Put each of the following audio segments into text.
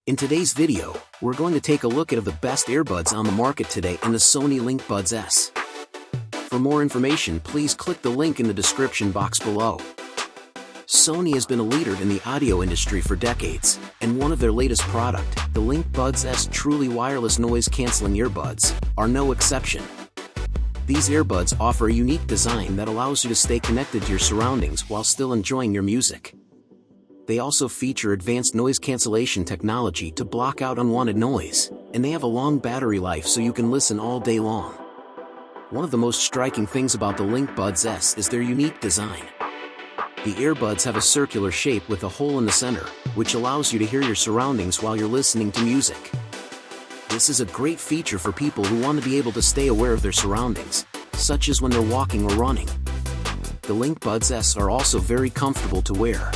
In today's video, we're going to take a look at the best earbuds on the market today in the Sony LinkBuds S. For more information, please click the link in the description box below. Sony has been a leader in the audio industry for decades, and one of their latest product, the LinkBuds S truly wireless noise-canceling earbuds, are no exception. These earbuds offer a unique design that allows you to stay connected to your surroundings while still enjoying your music. They also feature advanced noise cancellation technology to block out unwanted noise, and they have a long battery life so you can listen all day long. One of the most striking things about the LinkBuds S is their unique design. The earbuds have a circular shape with a hole in the center, which allows you to hear your surroundings while you're listening to music. This is a great feature for people who want to be able to stay aware of their surroundings, such as when they're walking or running. The LinkBuds S are also very comfortable to wear.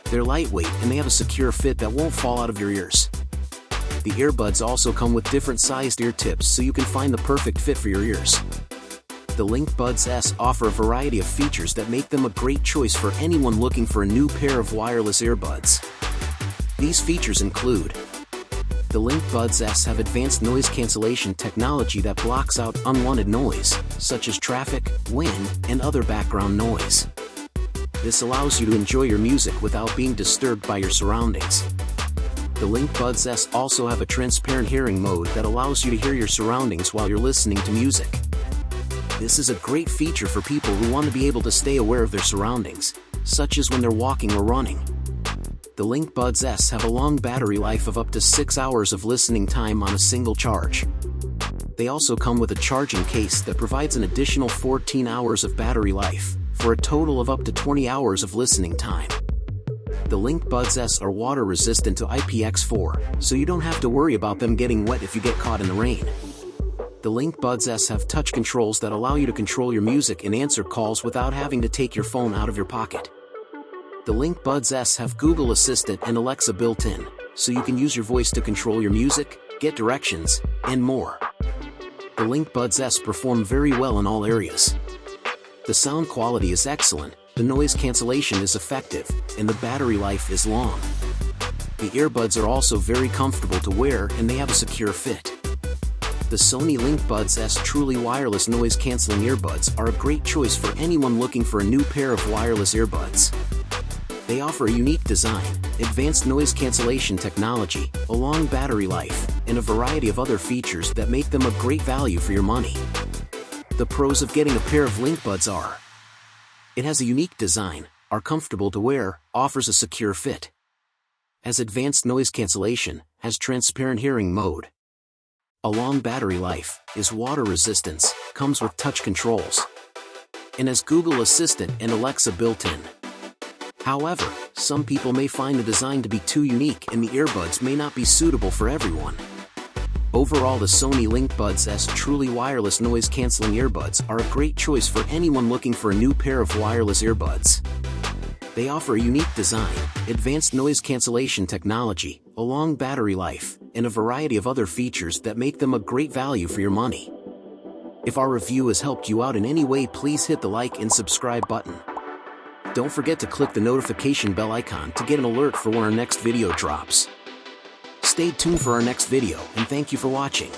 They're lightweight and they have a secure fit that won't fall out of your ears. The earbuds also come with different sized ear tips so you can find the perfect fit for your ears. The LinkBuds S offer a variety of features that make them a great choice for anyone looking for a new pair of wireless earbuds. These features include: the LinkBuds S have advanced noise cancellation technology that blocks out unwanted noise, such as traffic, wind, and other background noise. This allows you to enjoy your music without being disturbed by your surroundings. The LinkBuds S also have a transparent hearing mode that allows you to hear your surroundings while you're listening to music. This is a great feature for people who want to be able to stay aware of their surroundings, such as when they're walking or running. The LinkBuds S have a long battery life of up to 6 hours of listening time on a single charge. They also come with a charging case that provides an additional 14 hours of battery life, for a total of up to 20 hours of listening time. The LinkBuds S are water resistant to IPX4, so you don't have to worry about them getting wet if you get caught in the rain. The LinkBuds S have touch controls that allow you to control your music and answer calls without having to take your phone out of your pocket. The LinkBuds S have Google Assistant and Alexa built in, so you can use your voice to control your music, get directions, and more. The LinkBuds S perform very well in all areas. The sound quality is excellent, the noise cancellation is effective, and the battery life is long. The earbuds are also very comfortable to wear and they have a secure fit. The Sony LinkBuds S truly wireless noise-canceling earbuds are a great choice for anyone looking for a new pair of wireless earbuds. They offer a unique design, advanced noise cancellation technology, a long battery life, and a variety of other features that make them a great value for your money. The pros of getting a pair of LinkBuds are: it has a unique design, are comfortable to wear, offers a secure fit, has advanced noise cancellation, has transparent hearing mode, a long battery life, is water resistance, comes with touch controls, and has Google Assistant and Alexa built in. However, some people may find the design to be too unique and the earbuds may not be suitable for everyone. Overall, the Sony LinkBuds S truly wireless noise-canceling earbuds are a great choice for anyone looking for a new pair of wireless earbuds. They offer a unique design, advanced noise cancellation technology, a long battery life, and a variety of other features that make them a great value for your money. If our review has helped you out in any way, please hit the like and subscribe button. Don't forget to click the notification bell icon to get an alert for when our next video drops. Stay tuned for our next video, and thank you for watching.